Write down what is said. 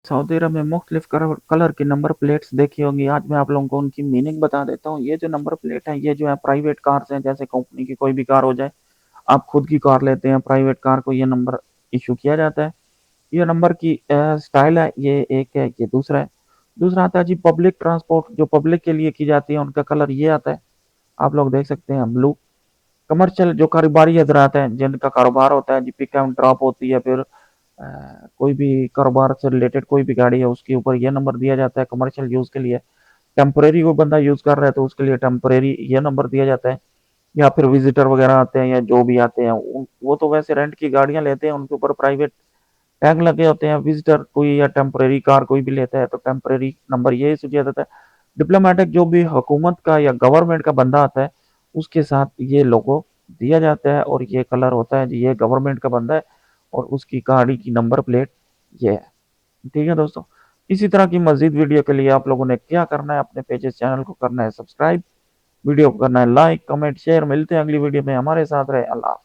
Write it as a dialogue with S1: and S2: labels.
S1: Saudi अरब में मुख्तलिफ colour की नंबर प्लेट्स देखी होंगी। आज मैं आप लोगों को उनकी मीनिंग बता देता हूँ। ये जो नंबर प्लेट है, ये जो है प्राइवेट कार्स हैं, जैसे कंपनी की कोई भी कार हो जाए, आप खुद की कार लेते हैं, प्राइवेट कार को ये नंबर इशू किया जाता है। ये नंबर की स्टाइल है, ये एक है, ये दूसरा है। दूसरा आता है जी पब्लिक ट्रांसपोर्ट, जो पब्लिक के लिए की जाती है, उनका कलर ये आता है, आप लोग देख सकते हैं, ब्लू। कमर्शियल जो कारोबारी हजरात हैं, जिनका कारोबार होता है जी, पिक एंड ड्रॉप होती है, फिर कोई भी कारोबार से रिलेटेड कोई भी गाड़ी है, उसके ऊपर ये नंबर दिया जाता है कमर्शियल यूज के लिए। टेम्परेरी वो बंदा यूज कर रहा है तो उसके लिए टेम्परेरी ये नंबर दिया जाता है। या फिर विजिटर वगैरह आते हैं या जो भी आते हैं, वो तो वैसे रेंट की गाड़ियां लेते हैं, उनके ऊपर प्राइवेट टैग लगे होते हैं। विजिटर कोई या टेम्परेरी कार कोई भी लेता है तो टेम्परेरी नंबर ये दिया जाता है। डिप्लोमेटिक जो भी हुकूमत का या गवर्नमेंट का बंदा आता है, उसके साथ ये लोगो दिया जाता है और ये कलर होता है जी, ये गवर्नमेंट का बंदा है और उसकी गाड़ी की नंबर प्लेट ये है। ठीक है दोस्तों, इसी तरह की मजीद वीडियो के लिए आप लोगों ने क्या करना है, अपने पेजेस चैनल को करना है सब्सक्राइब, वीडियो को करना है लाइक, कमेंट, शेयर। मिलते हैं अगली वीडियो में, हमारे साथ रहे। अल्लाह।